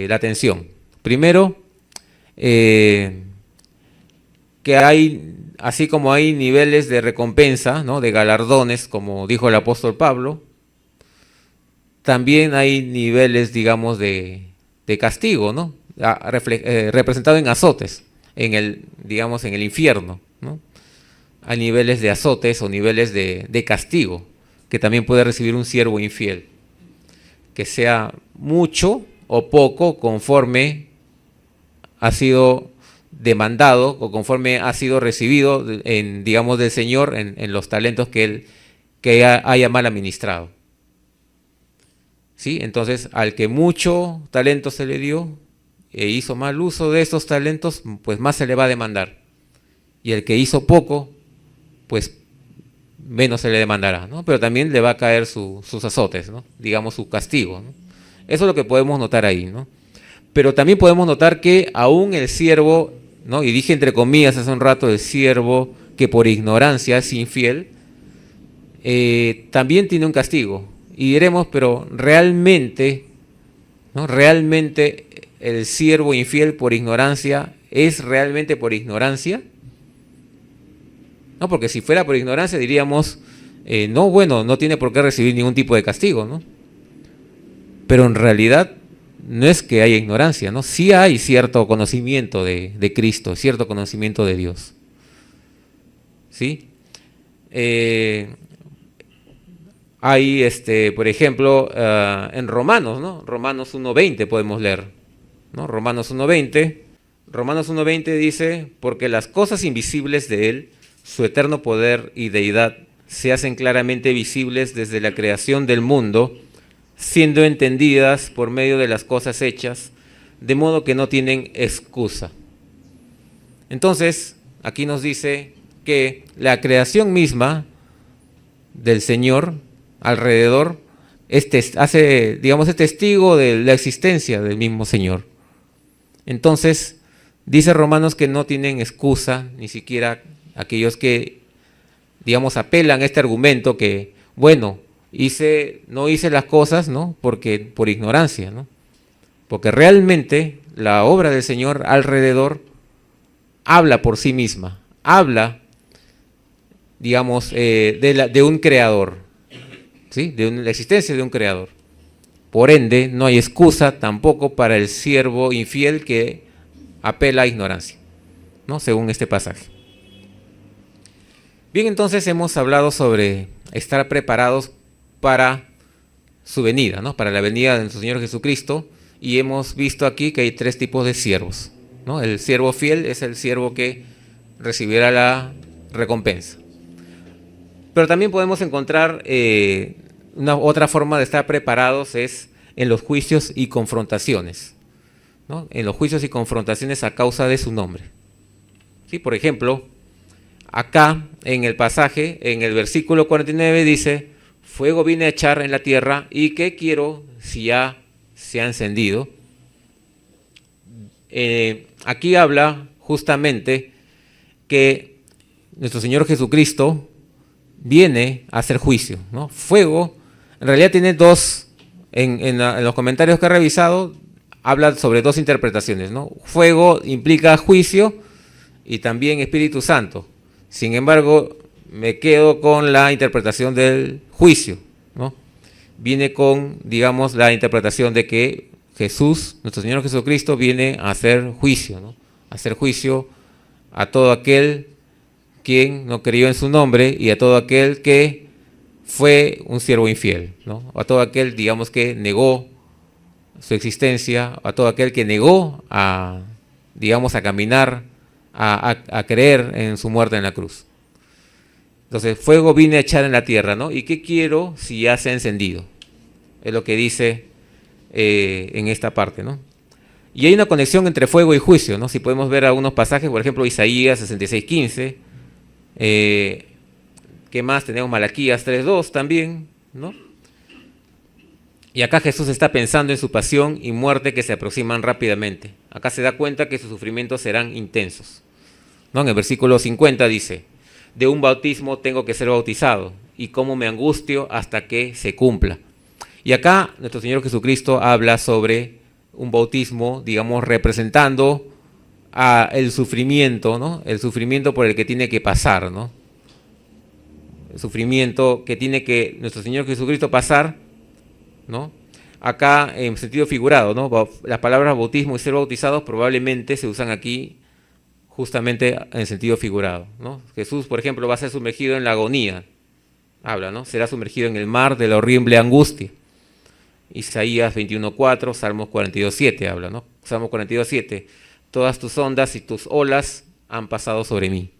la atención. Primero, que hay, así como hay niveles de recompensa, ¿no?, de galardones, como dijo el apóstol Pablo, también hay niveles, digamos, de castigo, ¿no?, representado en azotes, digamos, en el infierno, ¿no? Hay niveles de azotes o niveles de castigo que también puede recibir un siervo infiel, que sea mucho o poco conforme ha sido demandado o conforme ha sido recibido, digamos, del Señor en los talentos que él haya mal administrado. ¿Sí? Entonces, al que mucho talento se le dio e hizo mal uso de esos talentos, pues más se le va a demandar. Y el que hizo poco, pues menos se le demandará, ¿no? Pero también le va a caer sus azotes, ¿no?, digamos, su castigo, ¿no? Eso es lo que podemos notar ahí, ¿no? Pero también podemos notar que aún el siervo, ¿no?, y dije entre comillas hace un rato, el siervo que por ignorancia es infiel, también tiene un castigo. Y diremos, pero realmente, ¿no?, realmente el siervo infiel por ignorancia es realmente por ignorancia. No, porque si fuera por ignorancia diríamos, no, bueno, no tiene por qué recibir ningún tipo de castigo, ¿no? Pero en realidad no es que haya ignorancia, ¿no? Sí hay cierto conocimiento de Cristo, cierto conocimiento de Dios. ¿Sí? Hay, por ejemplo, en Romanos, ¿no? Romanos 1:20 podemos leer, ¿no? Romanos 1:20 dice, porque las cosas invisibles de Él, su eterno poder y deidad, se hacen claramente visibles desde la creación del mundo, siendo entendidas por medio de las cosas hechas, de modo que no tienen excusa. Entonces, aquí nos dice que la creación misma del Señor alrededor es testigo de la existencia del mismo Señor. Entonces, dice Romanos que no tienen excusa, ni siquiera aquellos que, digamos, apelan a este argumento que, bueno, no hice las cosas, ¿no?, porque por ignorancia, ¿no? Porque realmente la obra del Señor alrededor habla por sí misma, habla, digamos, de un creador, ¿sí?, de la existencia de un creador. Por ende, no hay excusa tampoco para el siervo infiel que apela a ignorancia, ¿no?, según este pasaje. Bien, entonces hemos hablado sobre estar preparados para su venida, ¿no?, para la venida de nuestro Señor Jesucristo, y hemos visto aquí que hay 3 tipos de siervos, ¿no? El siervo fiel es el siervo que recibirá la recompensa. Pero también podemos encontrar otra forma de estar preparados es en los juicios y confrontaciones, ¿no? En los juicios y confrontaciones a causa de su nombre. ¿Sí? Por ejemplo, acá en el pasaje, en el versículo 49 dice, fuego vine a echar en la tierra y ¿qué quiero si ya se ha encendido? Aquí habla justamente que nuestro Señor Jesucristo viene a hacer juicio, ¿no? Fuego, en realidad tiene dos, en los comentarios que he revisado, habla sobre 2 interpretaciones, ¿no? Fuego implica juicio y también Espíritu Santo. Sin embargo, me quedo con la interpretación del juicio, ¿no? Viene con, digamos, la interpretación de que Jesús, nuestro Señor Jesucristo, viene a hacer juicio, ¿no? A hacer juicio a todo aquel quien no creyó en su nombre y a todo aquel que fue un siervo infiel, ¿no? A todo aquel, digamos, que negó su existencia, a todo aquel que negó a caminar, a creer en su muerte en la cruz. Entonces, fuego vine a echar en la tierra, ¿no? ¿Y qué quiero si ya se ha encendido? Es lo que dice en esta parte, ¿no? Y hay una conexión entre fuego y juicio, ¿no? Si podemos ver algunos pasajes, por ejemplo, Isaías 66:15, ¿qué más? Tenemos Malaquías 3:2 también, ¿no? Y acá Jesús está pensando en su pasión y muerte que se aproximan rápidamente. Acá se da cuenta que sus sufrimientos serán intensos, ¿no? En el versículo 50 dice, de un bautismo tengo que ser bautizado, y cómo me angustio hasta que se cumpla. Y acá nuestro Señor Jesucristo habla sobre un bautismo, digamos, representando a el sufrimiento, ¿no? El sufrimiento por el que tiene que pasar, ¿no? El sufrimiento que tiene que nuestro Señor Jesucristo pasar, ¿no? Acá en sentido figurado, ¿no? Las palabras bautismo y ser bautizados probablemente se usan aquí justamente en sentido figurado, ¿no? Jesús, por ejemplo, va a ser sumergido en la agonía, habla, ¿no? Será sumergido en el mar de la horrible angustia. Isaías 21:4, Salmos 42:7 habla, ¿no? Salmos 42:7, todas tus ondas y tus olas han pasado sobre mí.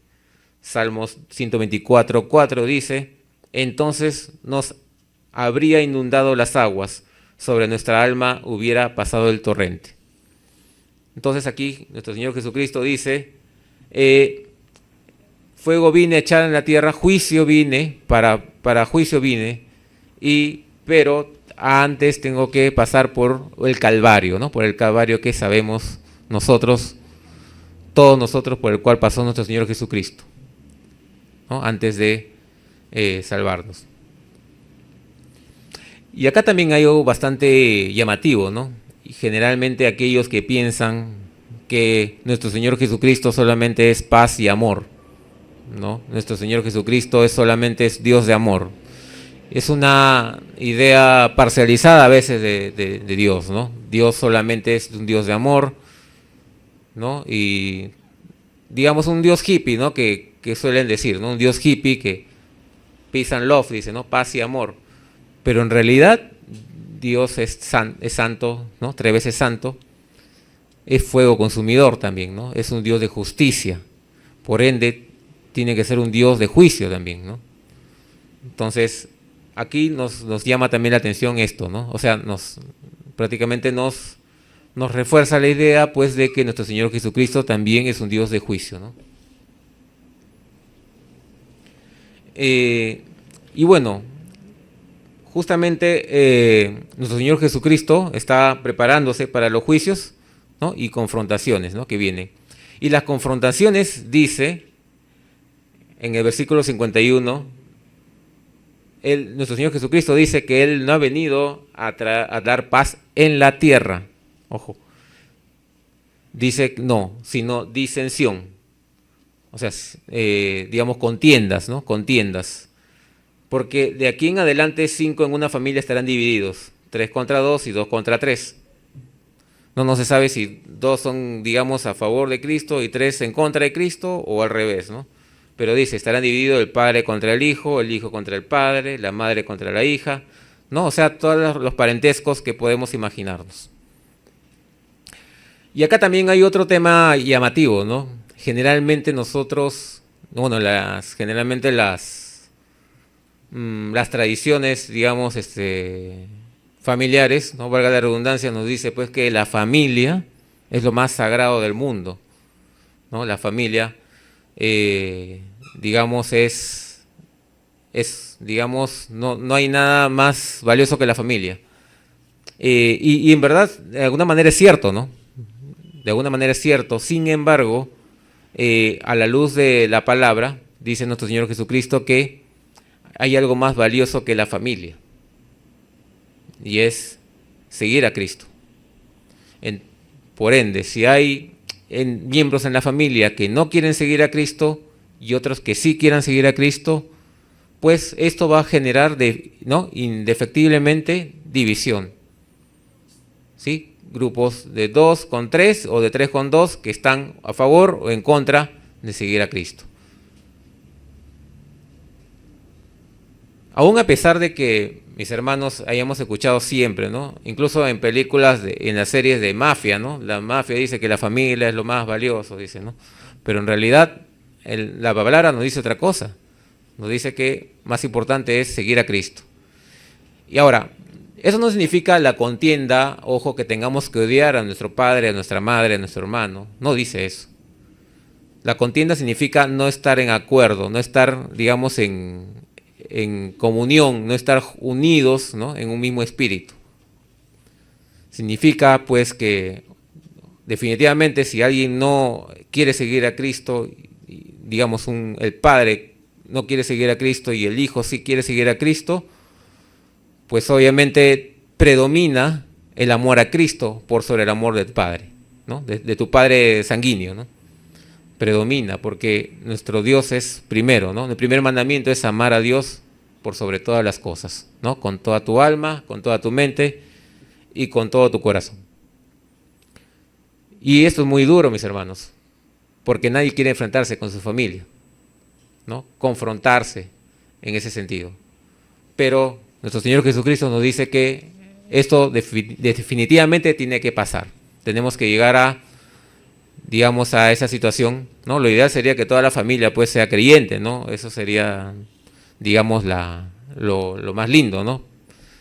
Salmos 124:4 dice, entonces nos habría inundado las aguas, sobre nuestra alma hubiera pasado el torrente. Entonces aquí nuestro Señor Jesucristo dice, fuego vine a echar en la tierra, juicio vine, para juicio vine, pero antes tengo que pasar por el Calvario, ¿no? Por el Calvario que sabemos nosotros, todos nosotros, por el cual pasó nuestro Señor Jesucristo, ¿no? Antes de salvarnos. Y acá también hay algo bastante llamativo, ¿no? Y generalmente aquellos que piensan que nuestro Señor Jesucristo solamente es paz y amor, ¿no? Nuestro Señor Jesucristo solamente es Dios de amor. Es una idea parcializada a veces de Dios, ¿no? Dios solamente es un Dios de amor, ¿no? Y digamos un Dios hippie, ¿no? Que suelen decir, ¿no? Un Dios hippie que peace and love, dice, ¿no? Paz y amor. Pero en realidad Dios es santo, ¿no? 3 veces santo. Es fuego consumidor también, ¿no? Es un Dios de justicia. Por ende, tiene que ser un Dios de juicio también, ¿no? Entonces, aquí nos llama también la atención esto, ¿no? O sea, prácticamente nos refuerza la idea, pues, de que nuestro Señor Jesucristo también es un Dios de juicio, ¿no? Y bueno, justamente nuestro Señor Jesucristo está preparándose para los juicios, ¿no? Y confrontaciones, ¿no? Que vienen. Y las confrontaciones, dice en el versículo 51, nuestro Señor Jesucristo dice que Él no ha venido a dar paz en la tierra. Ojo. Dice no, sino disensión. O sea, digamos contiendas, ¿no? Contiendas. Porque de aquí en adelante 5 en una familia estarán divididos, 3 contra 2 y 2 contra 3. No se sabe si 2 son, digamos, a favor de Cristo y 3 en contra de Cristo o al revés, ¿no? Pero dice, estarán divididos el padre contra el hijo contra el padre, la madre contra la hija, ¿no? O sea, todos los parentescos que podemos imaginarnos. Y acá también hay otro tema llamativo, ¿no? Generalmente nosotros, bueno, generalmente las tradiciones, digamos, familiares, no valga la redundancia, nos dice pues que la familia es lo más sagrado del mundo, ¿no? La familia, digamos, digamos, no hay nada más valioso que la familia. Y en verdad, de alguna manera es cierto, ¿no? De alguna manera es cierto. Sin embargo, a la luz de la palabra, dice nuestro Señor Jesucristo que hay algo más valioso que la familia, y es seguir a Cristo. Por ende, si hay miembros en la familia que no quieren seguir a Cristo y otros que sí quieran seguir a Cristo, pues esto va a generar indefectiblemente división, ¿sí? Grupos de 2 con 3 o de 3 con 2 que están a favor o en contra de seguir a Cristo. Aún a pesar de que, mis hermanos, hayamos escuchado siempre, ¿no? Incluso en películas, en las series de mafia, ¿no? La mafia dice que la familia es lo más valioso, dice, ¿no? Pero en realidad la palabra nos dice otra cosa. Nos dice que más importante es seguir a Cristo. Y ahora, eso no significa la contienda, ojo, que tengamos que odiar a nuestro padre, a nuestra madre, a nuestro hermano. No dice eso. La contienda significa no estar en acuerdo, no estar, digamos, en comunión, no estar unidos, ¿no? En un mismo espíritu. Significa pues que definitivamente si alguien no quiere seguir a Cristo, digamos el padre no quiere seguir a Cristo y el hijo sí quiere seguir a Cristo, pues obviamente predomina el amor a Cristo por sobre el amor del Padre, ¿no? De tu Padre sanguíneo, ¿no? Predomina, porque nuestro Dios es primero, ¿no? El primer mandamiento es amar a Dios por sobre todas las cosas, ¿no? Con toda tu alma, con toda tu mente y con todo tu corazón. Y esto es muy duro, mis hermanos, porque nadie quiere enfrentarse con su familia, ¿no? Confrontarse en ese sentido. Pero nuestro Señor Jesucristo nos dice que esto definitivamente tiene que pasar. Tenemos que llegar a, digamos, a esa situación, ¿no? Lo ideal sería que toda la familia pues sea creyente, ¿no? Eso sería, digamos, lo más lindo, ¿no?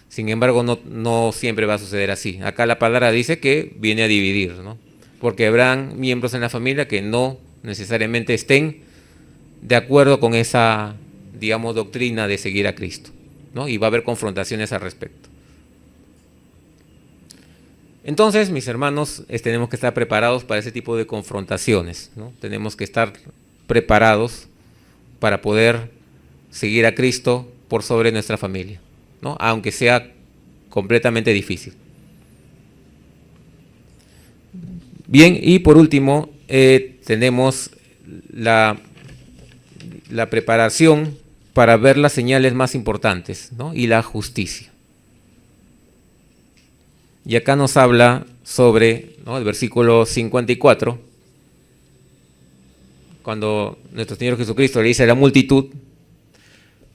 Sin embargo, no siempre va a suceder así. Acá la palabra dice que viene a dividir, ¿no? Porque habrán miembros en la familia que no necesariamente estén de acuerdo con esa, digamos, doctrina de seguir a Cristo, ¿no? Y va a haber confrontaciones al respecto. Entonces, mis hermanos, tenemos que estar preparados para ese tipo de confrontaciones, ¿no? Tenemos que estar preparados para poder seguir a Cristo por sobre nuestra familia, ¿no? Aunque sea completamente difícil. Bien, y por último, tenemos la preparación para ver las señales más importantes, ¿no? Y la justicia. Y acá nos habla sobre, ¿no?, el versículo 54, cuando nuestro Señor Jesucristo le dice a la multitud: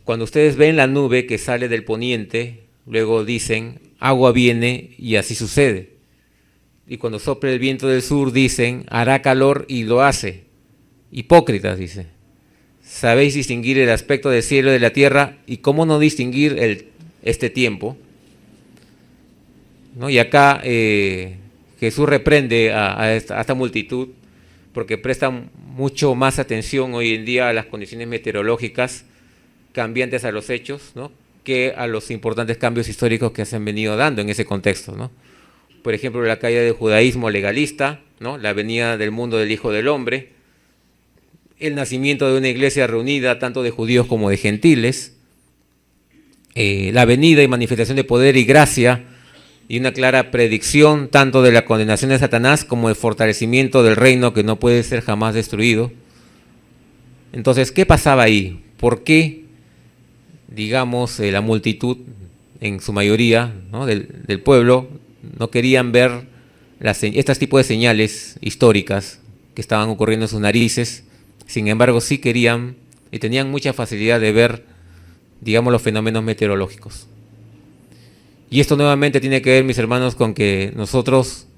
cuando ustedes ven la nube que sale del poniente, luego dicen, agua viene, y así sucede. Y cuando sople el viento del sur, dicen, hará calor, y lo hace. Hipócritas, dice, sabéis distinguir el aspecto del cielo y de la tierra, y cómo no distinguir este tiempo, ¿no? Y acá Jesús reprende a esta multitud porque prestan mucho más atención hoy en día a las condiciones meteorológicas cambiantes a los hechos, ¿no?, que a los importantes cambios históricos que se han venido dando en ese contexto, ¿no? Por ejemplo, la caída del judaísmo legalista, ¿no?, la venida del mundo del Hijo del Hombre, el nacimiento de una iglesia reunida tanto de judíos como de gentiles, la venida y manifestación de poder y gracia y una clara predicción tanto de la condenación de Satanás como el fortalecimiento del reino que no puede ser jamás destruido. Entonces, ¿qué pasaba ahí? ¿Por qué, digamos, la multitud, en su mayoría, ¿no?, del pueblo, no querían ver estos tipos de señales históricas que estaban ocurriendo en sus narices? Sin embargo, sí querían y tenían mucha facilidad de ver, digamos, los fenómenos meteorológicos. Y esto nuevamente tiene que ver, mis hermanos, con que nosotros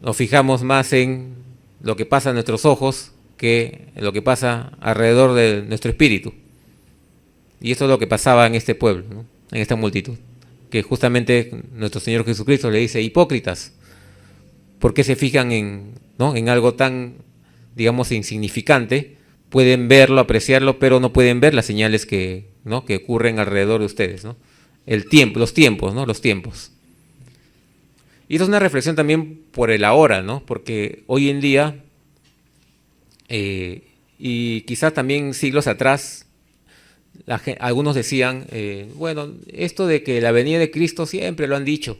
nos fijamos más en lo que pasa en nuestros ojos que en lo que pasa alrededor de nuestro espíritu. Y esto es lo que pasaba en este pueblo, ¿no?, en esta multitud, que justamente nuestro Señor Jesucristo le dice: hipócritas, ¿por qué se fijan en algo tan, digamos, insignificante? Pueden verlo, apreciarlo, pero no pueden ver las señales que ocurren alrededor de ustedes, ¿no? Los tiempos, ¿no? Los tiempos. Y esto es una reflexión también por el ahora, ¿no? Porque hoy en día, y quizás también siglos atrás, algunos decían, bueno, esto de que la venida de Cristo siempre lo han dicho.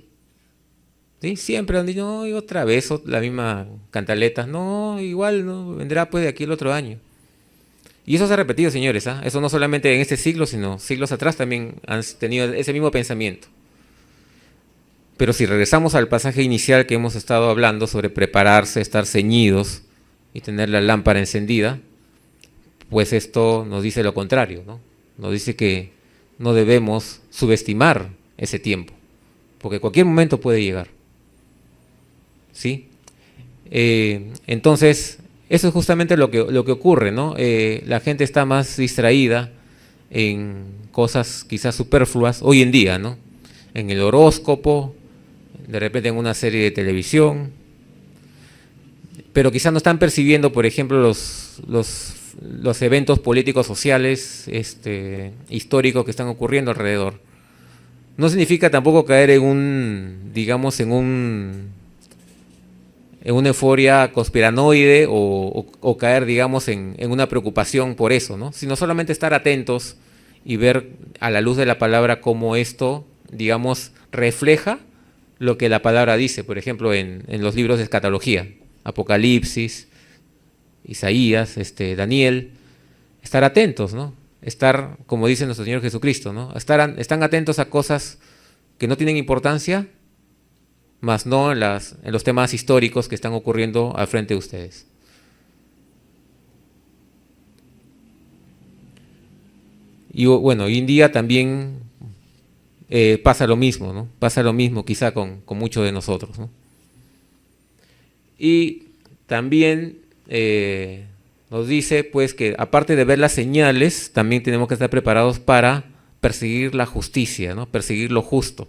¿Sí? Siempre lo han dicho, no, y otra vez la misma cantaleta, no, igual no vendrá pues de aquí el otro año. Y eso se ha repetido, señores, ¿eh? Eso no solamente en este siglo, sino siglos atrás también han tenido ese mismo pensamiento. Pero si regresamos al pasaje inicial que hemos estado hablando sobre prepararse, estar ceñidos y tener la lámpara encendida, pues esto nos dice lo contrario, ¿no? Nos dice que no debemos subestimar ese tiempo, porque cualquier momento puede llegar, ¿sí? Entonces, eso es justamente lo que ocurre, ¿no? La gente está más distraída en cosas quizás superfluas hoy en día, ¿no? En el horóscopo, de repente en una serie de televisión, pero quizás no están percibiendo, por ejemplo, los eventos políticos, sociales, históricos que están ocurriendo alrededor. No significa tampoco caer en una euforia conspiranoide o caer, digamos, en una preocupación por eso, ¿no? Sino solamente estar atentos y ver a la luz de la palabra cómo esto, digamos, refleja lo que la palabra dice, por ejemplo, en los libros de escatología, Apocalipsis, Isaías, Daniel. Estar atentos, ¿no? Estar, como dice nuestro Señor Jesucristo, ¿no? Están atentos a cosas que no tienen importancia, más no en los temas históricos que están ocurriendo al frente de ustedes. Y bueno, hoy en día también pasa lo mismo, ¿no? Pasa lo mismo quizá con muchos de nosotros, ¿no? Y también nos dice pues que aparte de ver las señales, también tenemos que estar preparados para perseguir la justicia, ¿no? Perseguir lo justo.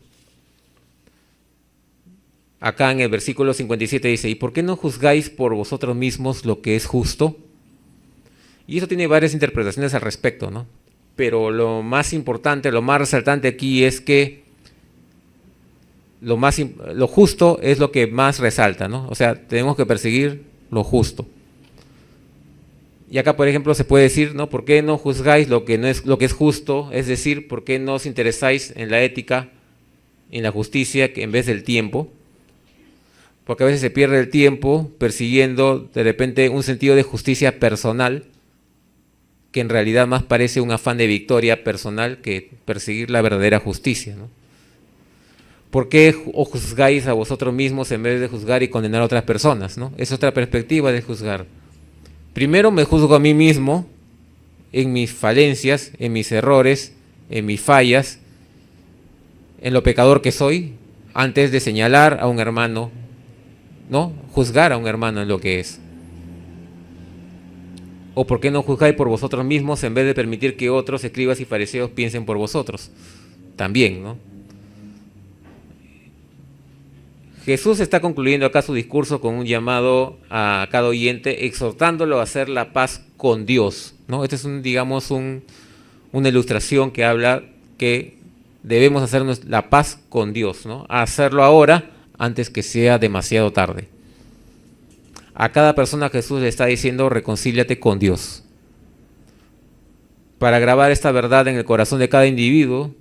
Acá en el versículo 57 dice, ¿y por qué no juzgáis por vosotros mismos lo que es justo? Y eso tiene varias interpretaciones al respecto, ¿no? Pero lo más importante, lo más resaltante aquí es que lo justo es lo que más resalta, ¿no? O sea, tenemos que perseguir lo justo. Y acá, por ejemplo, se puede decir, ¿no? ¿Por qué no juzgáis lo que es justo? Es decir, ¿por qué no os interesáis en la ética, en la justicia, en vez del tiempo? Porque a veces se pierde el tiempo persiguiendo de repente un sentido de justicia personal, que en realidad más parece un afán de victoria personal que perseguir la verdadera justicia, ¿no? ¿Por qué os juzgáis a vosotros mismos en vez de juzgar y condenar a otras personas, ¿no? Es otra perspectiva de juzgar. Primero me juzgo a mí mismo en mis falencias, en mis errores, en mis fallas, en lo pecador que soy, antes de señalar a un hermano, ¿no? Juzgar a un hermano en lo que es. ¿O por qué no juzgáis por vosotros mismos en vez de permitir que otros escribas y fariseos piensen por vosotros? También, ¿no? Jesús está concluyendo acá su discurso con un llamado a cada oyente, exhortándolo a hacer la paz con Dios, ¿no? Esta es digamos, una ilustración que habla que debemos hacer la paz con Dios, ¿no? A hacerlo ahora antes que sea demasiado tarde. A cada persona Jesús le está diciendo, reconcíliate con Dios. Para grabar esta verdad en el corazón de cada individuo,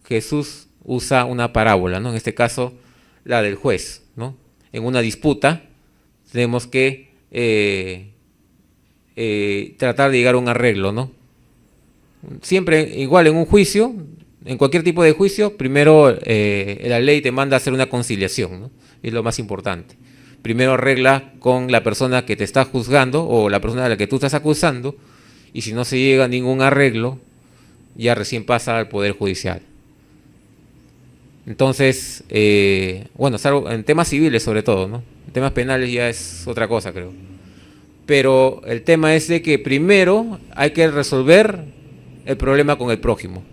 Jesús usa una parábola, ¿no? En este caso, la del juez, ¿no? En una disputa tenemos que tratar de llegar a un arreglo, ¿no? Siempre igual en un juicio, en cualquier tipo de juicio, primero la ley te manda a hacer una conciliación, ¿no? Es lo más importante. Primero arregla con la persona que te está juzgando o la persona a la que tú estás acusando, y si no se llega a ningún arreglo, ya recién pasa al Poder Judicial. Entonces, bueno, salvo en temas civiles sobre todo, ¿no? En temas penales ya es otra cosa, creo. Pero el tema es de que primero hay que resolver el problema con el prójimo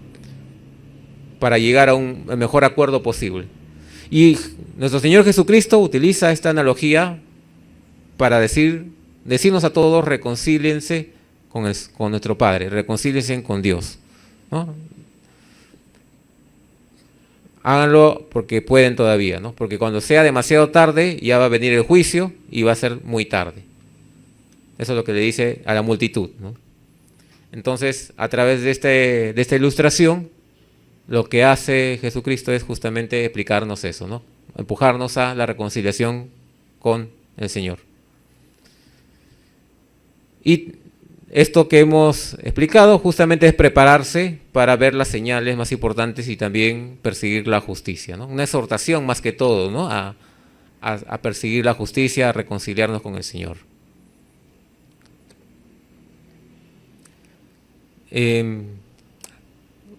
para llegar a un mejor acuerdo posible. Y nuestro Señor Jesucristo utiliza esta analogía para decirnos a todos, reconcíliense con nuestro Padre, reconcíliense con Dios, ¿no? Háganlo porque pueden todavía, ¿no? Porque cuando sea demasiado tarde ya va a venir el juicio y va a ser muy tarde. Eso es lo que le dice a la multitud, ¿no? Entonces, a través de esta ilustración, lo que hace Jesucristo es justamente explicarnos eso, ¿no? Empujarnos a la reconciliación con el Señor. Y esto que hemos explicado justamente es prepararse para ver las señales más importantes y también perseguir la justicia, ¿no? Una exhortación más que todo, ¿no? A perseguir la justicia, a reconciliarnos con el Señor.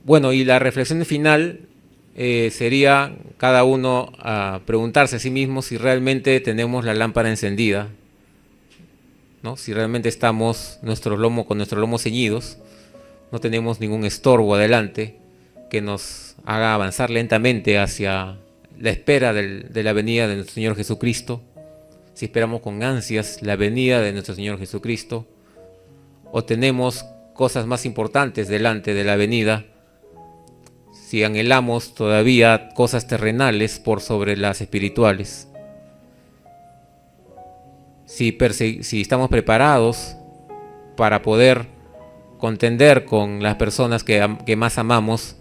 Bueno, y la reflexión final sería cada uno a preguntarse a sí mismo si realmente tenemos la lámpara encendida, ¿no? Si realmente estamos con nuestro lomo ceñidos, no tenemos ningún estorbo adelante que nos haga avanzar lentamente hacia la espera de la venida de nuestro Señor Jesucristo, si esperamos con ansias la venida de nuestro Señor Jesucristo, o tenemos cosas más importantes delante de la venida, si anhelamos todavía cosas terrenales por sobre las espirituales. Si estamos preparados para poder contender con las personas que más amamos,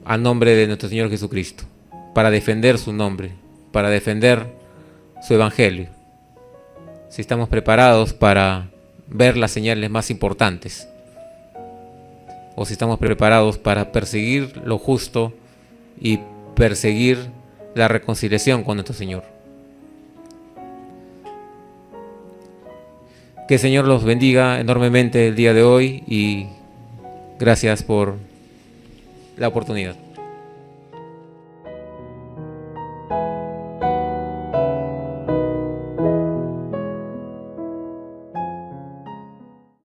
al nombre de nuestro Señor Jesucristo, para defender su nombre, para defender su evangelio. Si estamos preparados para ver las señales más importantes, o si estamos preparados para perseguir lo justo y perseguir la reconciliación con nuestro Señor. Que el Señor los bendiga enormemente el día de hoy y gracias por la oportunidad.